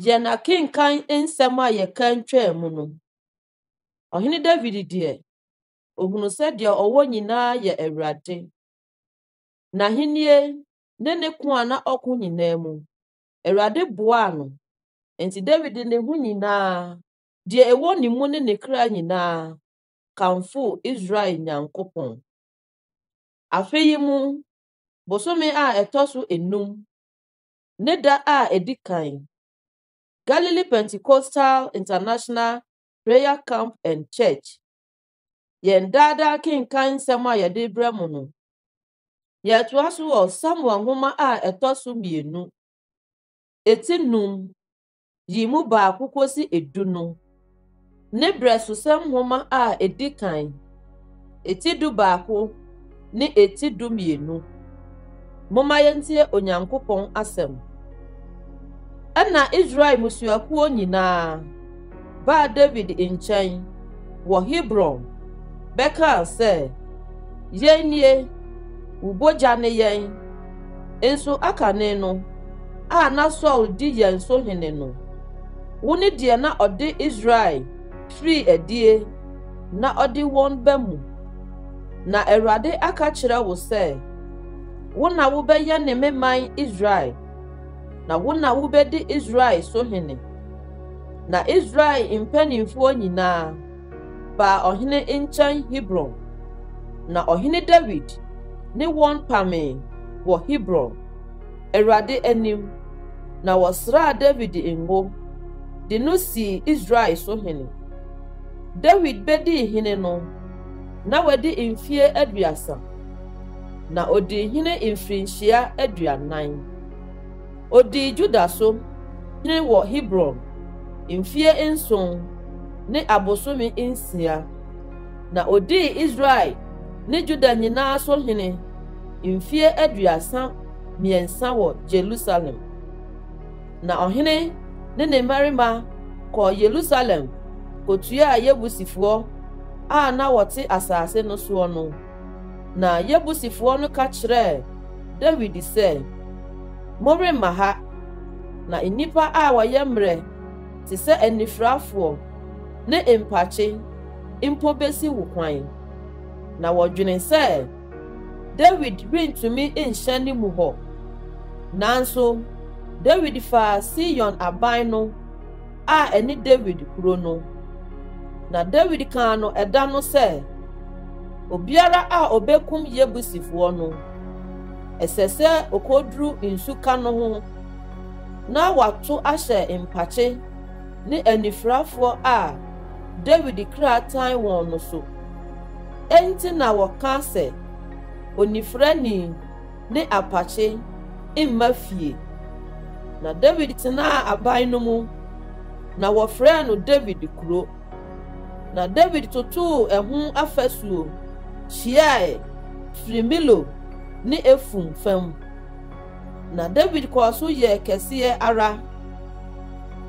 Yena kenkan nsɛm a yɛka ntwaa mu no. Ɔhene David deɛ, ohunu sɛ deɛ ɔwɔ nyinaa yɛ Awurade. N'ahennie ne ko a na ɔko nyinaa mu, Awurade boaa no. Enti David ne ho nyinaa, deɛ ɛwɔ ne mu ne ne kra nyinaa, kamfoo Israel Nyankopɔn. Afe yi mu, bosome a ɛtɔ so 5, ne da a edi kan, Galilee Pentecostal International Prayer Camp and Church. Yɛn daadaa kenkan nsɛm a yɛde brɛ mo no. Yɛtoa so wɔ Samuel nhoma a ɛtɔ so 2, eti 5, yi mu baako kosi 10 no. Ne brɛsosɛm nhoma a edi kan, eti 11 ne eti 12. Momma yɛntie Onyankopɔn asɛm. Ɛna Israel musuakuo nyinaa baa David nkyɛn wɔ Hebron bɛkaa sɛ, yɛn nie, wo bogya ne yɛn, nso aka ne no a na Saul di yɛn so hene no. Wo ne deɛ na ɔde Israel firi adie na ɔde wɔn ba mu. Na Awurade aka kyerɛ wo sɛ, wo na wobɛyɛ ne meman Israel, na wo na wobɛdi Israel so hene. Na Israel mpanimfoɔ nyinaa baa ɔhene nkyɛn Hebron, na ɔhene David ne wɔn pamee wɔ Hebron, Awurade anim, na wɔsraa David ngo, de no sii Israel so hene. David bɛdii hene no, na wadi mfie 30, na odii hene mfirinhyia 40. Odii Juda so hene wɔ Hebron mfie 7 ne abosome 6, na odii Israel ne Juda nyinaa so hene mfie 33 wɔ Jerusalem. Na ɔhene ne ne mmarima kɔɔ Jerusalem kotua Yebusifoɔ a na wɔte asase no soɔ no. Na Yebusifoɔ no ka kyerɛɛ David sɛ, moremma ha, na nnipa a wɔyɛ mmerɛ te sɛ anifirafoɔ ne mpakye mpo besi wo kwan. Na wɔdwene sɛ David rentumi nhyɛ ne mu hɔ. Nanso David faa Sion aban no a ɛne David kuro no. Na David kaa no ɛda no sɛ, obiara a obekum Yebusifoɔ no, ɛsɛ sɛ okoduru nsuka no ho, na wato ahyɛ mpakye ne anifirafoɔ a David kraatan wɔn no so. Enti na wɔka sɛ, onifirani ne apakye mma fie. Na David tenaa aban no mu, na wɔfrɛ no David kuro. Na David totoo ɛho afasuo hyiae firi Milo ne Efum fam. Na David kɔɔ so yɛ kɛseɛ ara.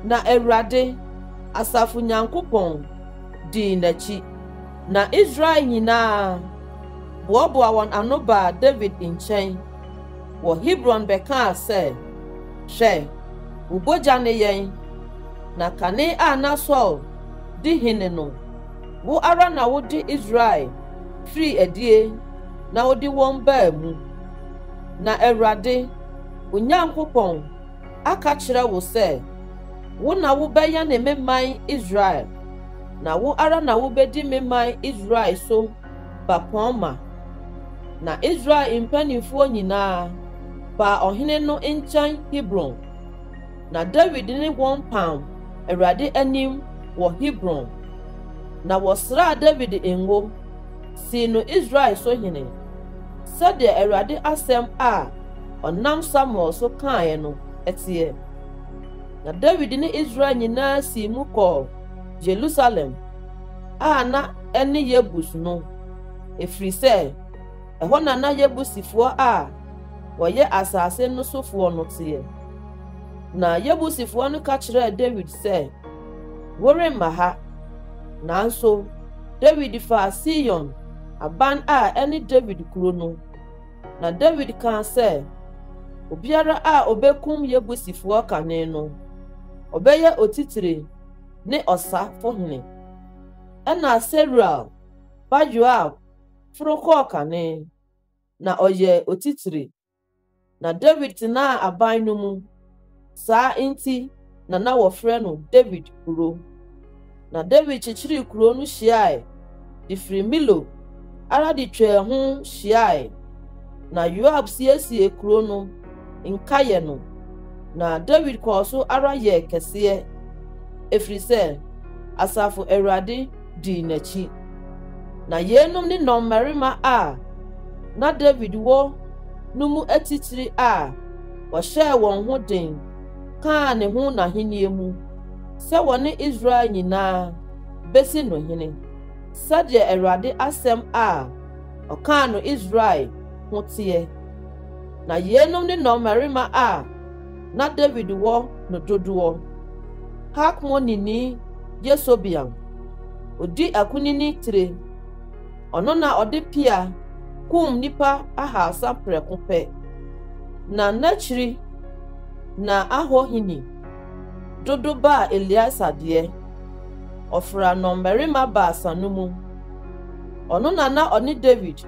Na Awurade, Asafo Nyankopɔn, dii n'akyi. Na Israel nyinaa boaboa wɔn ano baa David nkyɛn wɔ Hebron bɛkaa sɛ, hwɛ, wo bogya ne yɛn, na kane a na Saul di hene no, wo ara na wode Israel firi adie na wode wɔn baa mu. Na Awurade, wo Nyankopɔn, aka kyerɛ wo sɛ, wo na wobɛyɛ ne meman Israel, na wo ara na wobɛdi meman Israel so bapɔnma. Na Israel mpanimfoɔ nyinaa baa ɔhene no nkyɛn Hebron. Na David ne wɔn pam Awurade anim wɔ Hebron. Na wɔsraa David ngo, sii no Israel so hene, sɛdeɛ Awurade asɛm a ɔnam Samuel so kaeɛ no ɛteɛ. Na David ne Israel nyinaa sii mu kɔɔ Jerusalem a na ɛne Yebus no, ɛfiri sɛ ɛhɔ na Yebusifoɔ a wɔyɛ asase no sofoɔ no teɛ. Na Yebusifoɔ no ka kyerɛɛ David sɛ, woremma ha. Nanso David faa Sion aban a ɛne David kuro no. Na David kaa sɛ, obiara a obekum Yebusifoɔ kane no, ɔbɛyɛ otitiri ne ɔsa fohene ɛna Seruel ba Yoab foro kɔɔ kane na ɔyɛ otitiri na David tenaa aban no mu saa nti na wɔfrɛ no David kuro na David kyekyeree kuro no hyiae de firi Milo ara de twaa ho hyiae na Yoab siesie kuro no nkayɛ no na David kɔɔ so ara yɛ kɛseɛ ɛfiri sɛ asafo Awurade di n'akyi na yenum ne nnɔmmarima a na David wɔ no mu atitiri a wɔhyɛɛ wɔn ho den kaa ne ho n'ahenni mu sɛ wɔne Israel nyinaa besi no hene sɛdeɛ Awurade asɛm a ɔkaa no Israel ho teɛ na yenum ne nnɔmmarima a na David wɔ no dodoɔ Hakmonini Yesobeam odi akunini tire ɔno na ɔde pia kum nipa ahasa prɛko pɛ na n'akyiri na Ahohini dodo ba Eliasa deɛ ɔfra nnɔmmarima baasa no mu ɔno na ɔne David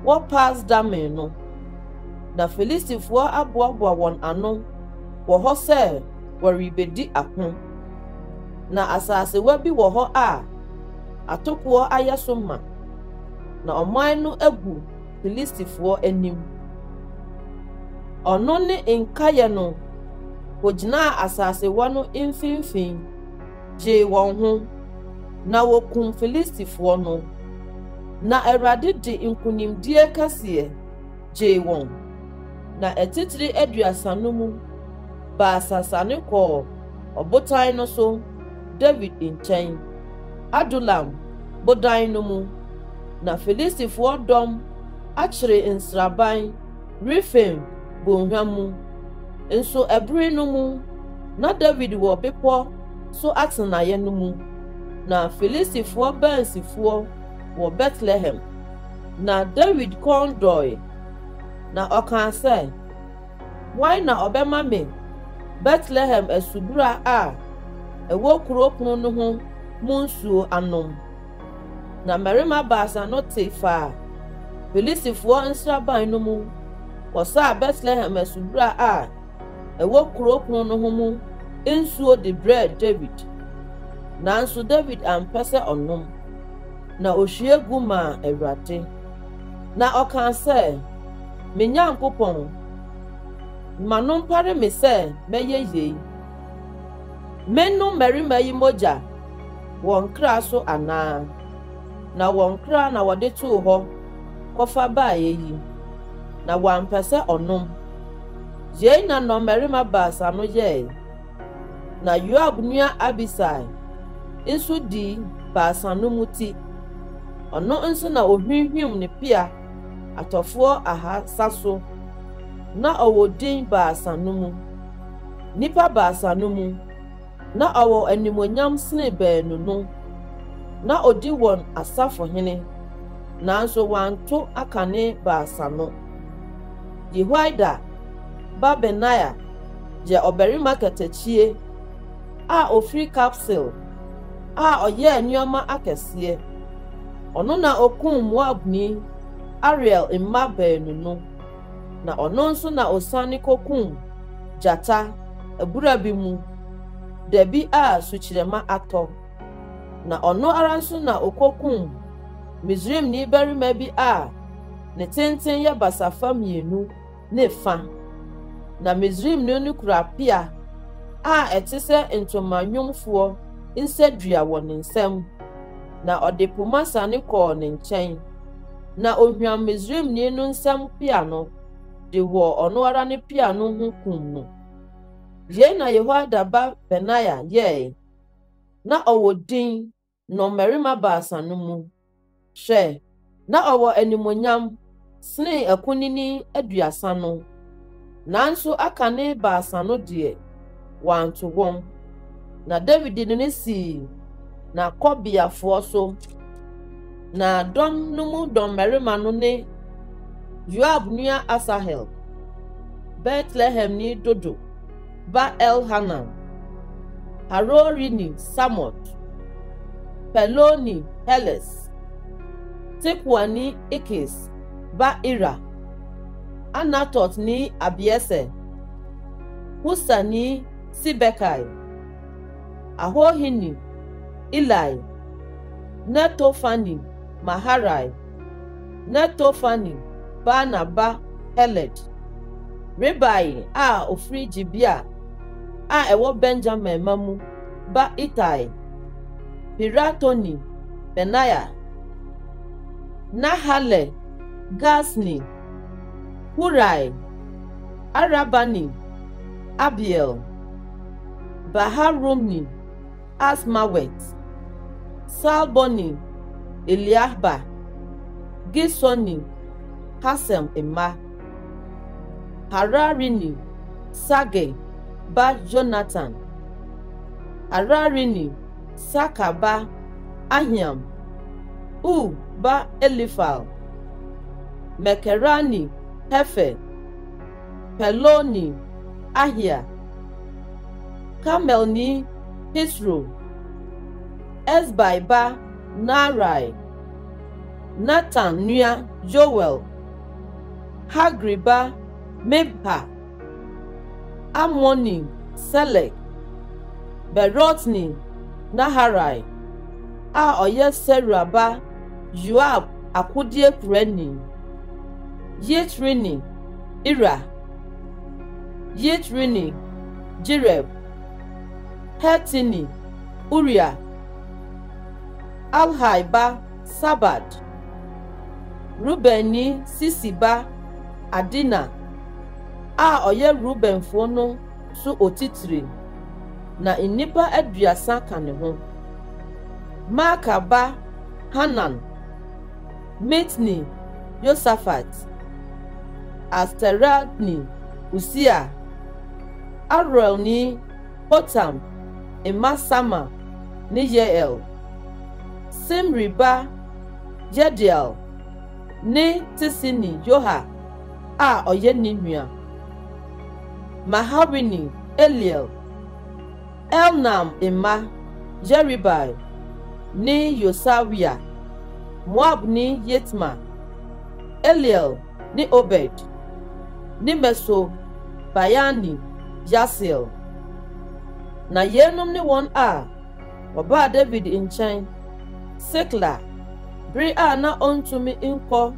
wɔ Pas Damim no na Filistifoɔ aboaboa wɔn ano wɔ hɔ sɛ wɔrebedi ako na asasewa bi wɔ hɔ a atokoɔ ayɛ so ma na ɔman no agu Filistifoɔ anim ɔno ne nkayɛ no wogyinaa asasewa no mfimfini gyee wɔn ho na wokum Filistifoɔ no na Awurade de nkonimdie kɛseɛ gyee wɔn na atitiri 30 no mu baasa sane kɔɔ ɔbotan no so David nkyɛn Adulam bodan no mu na Filistifoɔ dɔm akyere nsraban Refaim bonhwa mu nso ɛbere no mu na David wɔ bepɔ so atenaeɛ no mu na Filistifoɔ bansifoɔ wɔ Bethlehem na David kɔn dɔe na ɔkaa sɛ wɔn na ɔbɛma me Bethlehem asubura a ɛwɔ kuro pono no ho mu nsuo anom na mmarima baasa no te fa Filistifoɔ nsraban no mu wɔsaa Bethlehem asubura a ɛwɔ kuro pono no ho mu nsuo de brɛ David nanso David ampɛ sɛ ɔnom na ohwie gu ma Awurade na ɔkaa sɛ me Nyankopɔn ma no mpare me sɛ mɛyɛ yei mennom mmarima yi mogya wɔn kra so anaa na wɔn kra na wɔde too hɔ kɔfa baeɛ yi na wampɛ sɛ ɔnom yei na nnɔmmarima baasa no yɛe na Yoab nua Abisai nso di baasa no mu ti ɔno nso na ohwimhwim ne pia atɔfoɔ ahasa so na ɔwɔ din baasa no mu nipa baasa no mu na ɔwɔ animonyam sene baanu no na odi wɔn asafohene nanso wanto akane baasa no Yehoiada ba Benaya yɛ ɔbarima kɛtɛkyie a ofiri Kapsil a ɔyɛ nneɛma akɛseɛ ɔno na okum Moabni Ariel mma baanu no na ɔno nso na osane kokum gyata abura bi mu dabi a sukyerɛma atɔ na ɔno ara nso na okokum Misraimni barima bi a ne tenten yɛ basafa mmienu ne fa na Misraimni no kura pia a ɛte sɛ ntomanwomfoɔ nsadua wɔ ne nsam na ɔde poma sane kɔɔ ne nkyɛn na ohwam Misraimni no nsam pia no de wɔ ɔno ara ne pia no ho kum no yei na Yehoiada ba Benaya yɛe na ɔwɔ din nnɔmmarima baasa no mu hwɛ na ɔwɔ animonyam sene akunini 30 no nanso aka ne baasa no deɛ wanto wɔn na David ne sii na kɔbiafoɔ so na dɔm no mu dɔmmarima no ne Yoab nua Asahel Bethlehem ni Dodo ba Elhanan Harorini Samoth, Peloni Heles, Tekwani Ikis ba Ira, Anatot ni Abiese, Husani Sibekai, Ahohini Eli, Netofani Maharai, Netofani Banaba Heled, Ribai a ofri Jibia a ewo Benjamin mamu ba Itai, Piratoni Benaya, Nahale Gasni, Hurai, Arabani, Abiel, Baharumni, Asmawet, Salboni, Eliahba, Gisoni, Hasem Emma, Hararini, Sage, ba Jonathan, Hararini, Sakaba, Ahiam, ba Eliphal, Mekerani, Hefe, Peloni, Ahia, Kamelni, Hisro, Esbai ba Narai, Nathan Nia Joel, Hagriba Mebha, Ammoni Selek, Berotni Naharai, a oye Seraba Joab Akudie Kureni, Yetrini Ira, Yetrini Jireb, Hetini Uriah, Alhai ba Sabad, Rubeni Sisiba Adina, a oye Ruben fono su otitiri, na inipa aduasa ka ne ho. Maka ba Hanan, Mitni Yosafat, Asteradni Usia, Arel ni Hotam, Emasama ni Yeel, Simri ba Jediel, ni Tisini Yoha, a oye ni nua. Maharini Eliel, Elnam Emma, Jeribai, ni Yosawia, Moab ni Yetma, Eliel ni Obed, ni Meso Bayani Yasil. Na yenum ni won a waba David nchen, Sikla, bri a na ontumi inko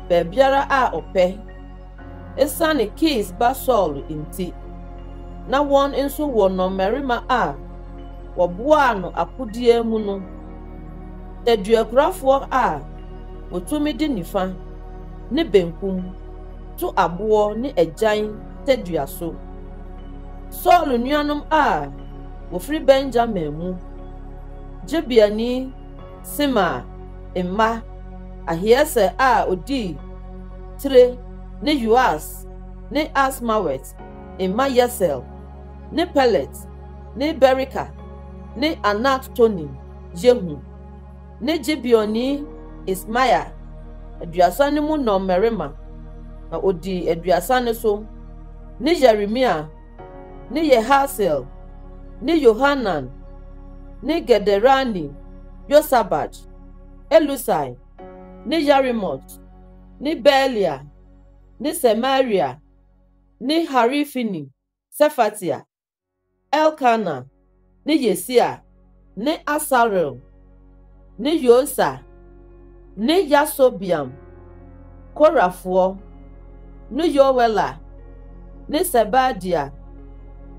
bebiara a ope, esane Kis ba Saul inti, na won inso wono merima a waboa no akudie mu no, aduakurafo a wotumi di nifa ne benkum tu abo ne agyan tadua so. Saul nuanom a wofri Benjamin mu, Jebiani Sima Emma, Ahiese a odi Tre ne Yoas ne Asmawet, Emma Yesel ne Pelet ne Berika ne Anat Toni Jehu ne Gibeoni Ismaya, aduasa ne mu no merima na odi aduasa ne so, ne Jeremia ne Yehasel ne Yohanan ne Gederani, Yosabad, Elusai ne Yarimot ne Belia ne Samaria ne Harifini, Sefatia, Elkana ne Yesia ne Asarel ne Yosa ne Yasobiam, Korafo ne Yowela ne Sebadia,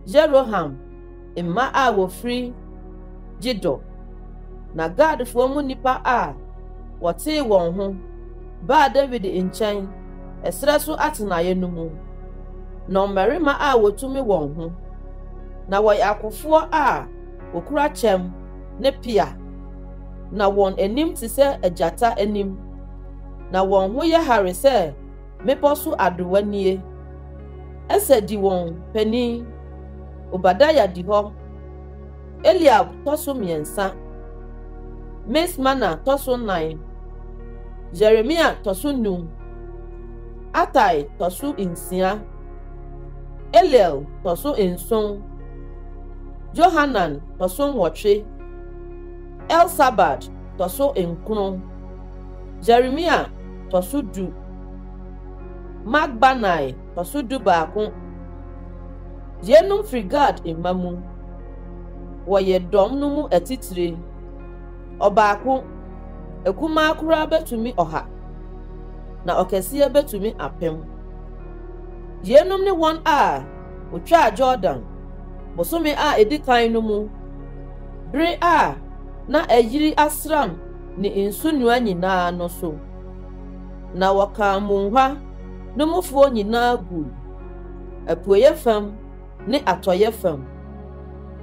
Jeroham Emma a wofri Jido, na Gadfo mu nipa a wote won ho ba David nchen esra so atenaye no mu, na mmarima a wotumi won ho, na woy akofo a okura chem ne pia, na won enim ti se ajata enim, na won ho ye hare se meposo adowanie, ese di won pani Obadaya di ho, Eliab toso miensa, Mesmana toso 9, Jeremia toso 9, Atai toso 9, Eliel toso 9, Johanan toso nwɔtwe, Elsabad toso nkron, Jeremia toso du, Magbanai toso du baako. Yenum frigad imamu, wɔyɛ dɔm no mu atitire, ɔbaako, ekuma kura betumi ɔha, na ɔkɛseɛ betumi apem. Yenum ne wɔn a wotwa Jordan, bosome a edikan no mu, bere a na ayiri asram ne nsonua nyinaa no so, na wɔka monhwa no mufuo nyinaa gu, apuoyɛ fam ne atɔyɛ fam.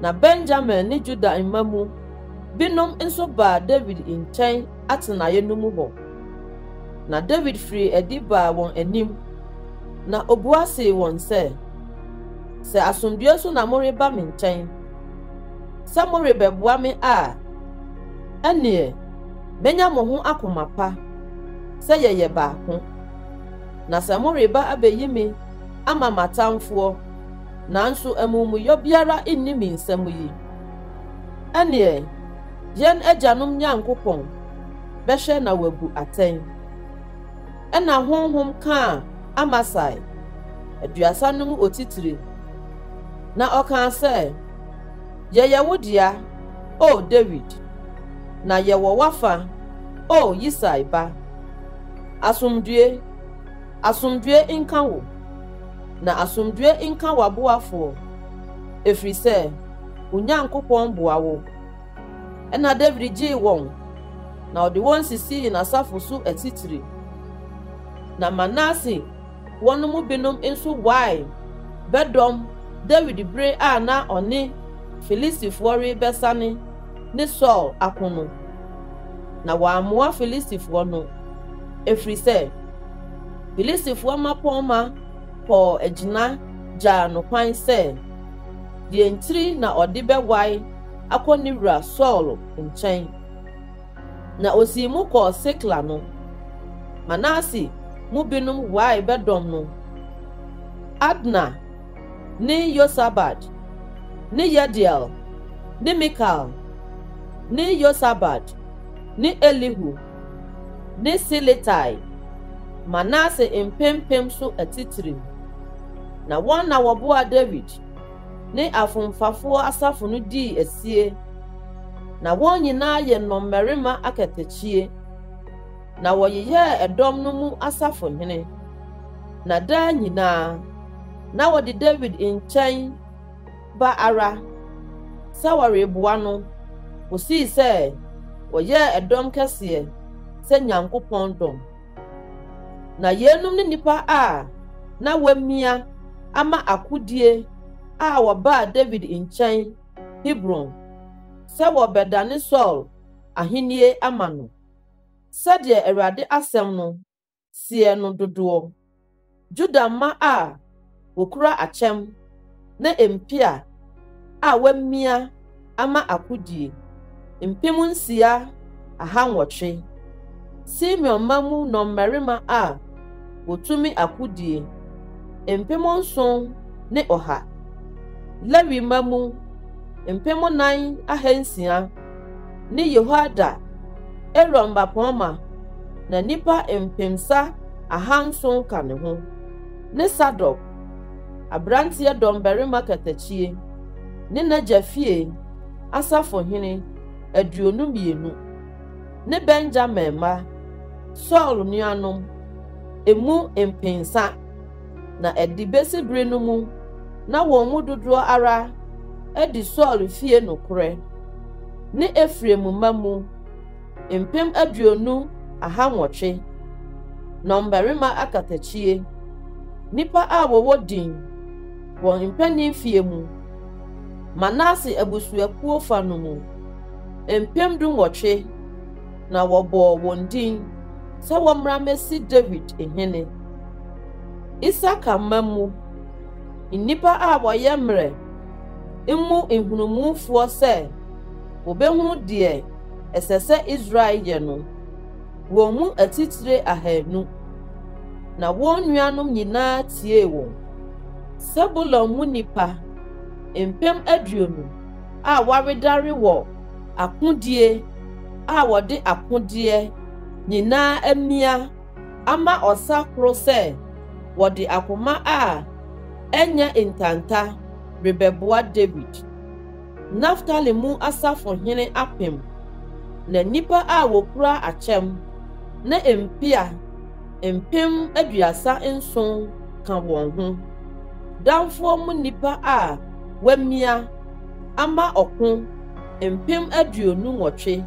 Na Benjamin ne Juda imamu, binom nso baa David nkyɛn atenaeɛ no mu hɔ. Na David firi adi baa wɔn anim, na obua see wɔn sɛ asomdwoe so na moreba me nkyɛn, sɛ morebɛboa me a, ɛneɛ menya mo ho akoma pa, sɛ yɛyɛ baako. Na sɛ moreba abɛyi me ama matamfoɔ, nanso amumuyɔ biara inni me nsɛm yi, ɛneɛ yɛn agyanom Nyankopɔn bɛhwɛ na wabu atɛn. Ɛna honhom kaa Amasai, aduasa no mu otitire, na ɔkaa sɛ, yɛyɛ wo dea, o David, na yɛwɔ wafa, o Yisai ba. Asomdwoe, asomdwoe nka wo, na asomdwoe nka w'aboafoɔ, ɛfiri sɛ Onyankopɔn boa wo. Ɛna David gyee wɔn, na ɔde wɔn sisii n'asafo so atitire. Na Manase wɔn mu binom nso wae bɛdɔm David bere a na ɔne Filistifoɔ rebɛsane ne Saul akono. Na wɔamoa Filistifoɔ no, ɛfiri sɛ Filistifoɔ mapɔnma kɔɔ agyina gyaa no kwan sɛ deɛ ntiri na ɔde bɛwae akɔ ne wura Saul nkyɛn. Na osii mu kɔɔ Sikla no, Manase mu binom wae bɛdɔm no, Adna ne Yosabad ne Yediel ne Mikal ne Yosabad ne Elihu ne Siletai, Manase mpempem so atitiri. Na wɔn na wɔboa David ne afomfafoɔ asafo no dii asie. Na wɔn nyinaa yɛ nnɔmmarima akatakyie, na wɔyeyɛɛ ɛdɔm no mu asafo hene. Na daa nyinaa na wɔde David nkyɛn ba ara sɛ wɔreboa no, kosii sɛ wɔyɛɛ ɛdɔm kɛseɛ sɛ Nyankopɔn dɔm. Na yenum ne nipa a na wamia ama akodie a wɔbaa David nkyɛn Hebron sɛ wɔbɛdane Saul ahennie ama no, sɛdeɛ Awurade asɛm no sie no dodoɔ. Juda mma a wokura akyɛm na empia a wamia ama akodie, mpem nsia 900. Simeon mma mu nnɔmmarima a wotumi akodie, mpem 7,100. Lewi mma mu mpem 4,600 ne Yehoada, Aaron bapɔnma, na nipa mpemsa 700 ka ne ho, ne Sadok, abranteɛ dɔmbarima katakyie, ne n'agya fie asafo hene 22, ne Benjamin mma, Saul nuanom, emu mpensa. Na ɛde besi bere no mu, na wɔn mu dodoɔ ara ɛdi Saul fie nokorɛ, ne Efraim mma mu mpem 20,800. Nnɔmbarima akatakyie, nipa a wɔwɔ din wɔn mpanin fie mu, Manase abusuakuo fa no mu mpem 18, na wɔbɔɔ wɔn din sɛ wɔmmra mmesi David ehene. Isaka mma mu nnipa a wɔyɛ mmerɛ mu nhunumufoɔ sɛ wɔbɛhunu deɛ ɛsɛ sɛ Israel yɛ no, wɔn mu atitire 200. Na wɔn nuanom nyinaa tie wɔn. Sebulon mu nipa mpem 20 a waredare wo akodie a wode akodie nyina amia ama osakro se wode akoma a enya intanta rebeboa David. Naftali mu asafo hene apem na nipa a wokura achem na empia empem aduasa nson ka won ho. Damfo mu nipa a wamia ama okun empem aduonu nwotwe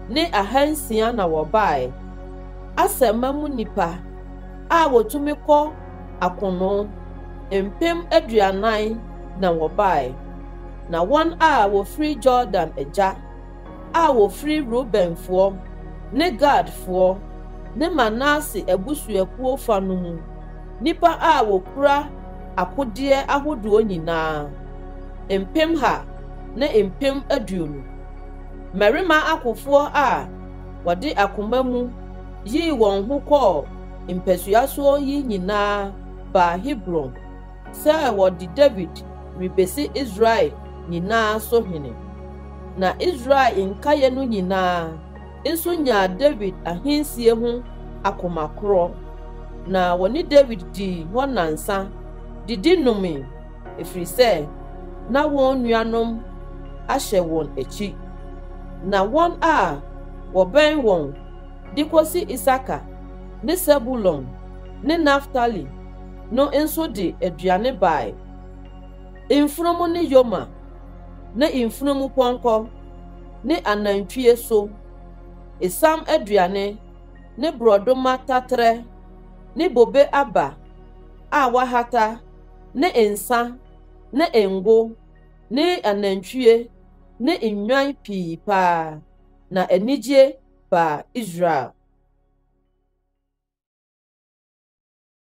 ne ahansia na wobae. Asema mu nipa a wotumi kɔ akono empem aduanan na wobae. Na one a wofri Jordan eja a wofri Rubenfo ne Gadfo ne Manase ebusuakuo fa no mu nipa a wokura akodie ahodo nyinaa empem ha ne empem aduonu. Marima akofo a wode akoma mu yi won ho kɔ mpasuaso yi nyinaa ba Hebron sɛ wode David ribesi Israel nyinaa so hene. Na Israel nkaye no nyinaa nso nya David ahensie ho akomakro. Na woni David di honansa didi nome efiri sɛ na won nuanom ahye won echi. Na won a woben won dikosi Isaka ne Sebulon ne Naftali no enso di aduane bae. Imfunomu ne Yoma ne imfunomu ponko ne anantwie so esam aduane ne brodoma tatre ne bobe aba a wahata ne ensa ne engo ne anantwie ne enwan pii pa na enigye ba Israel.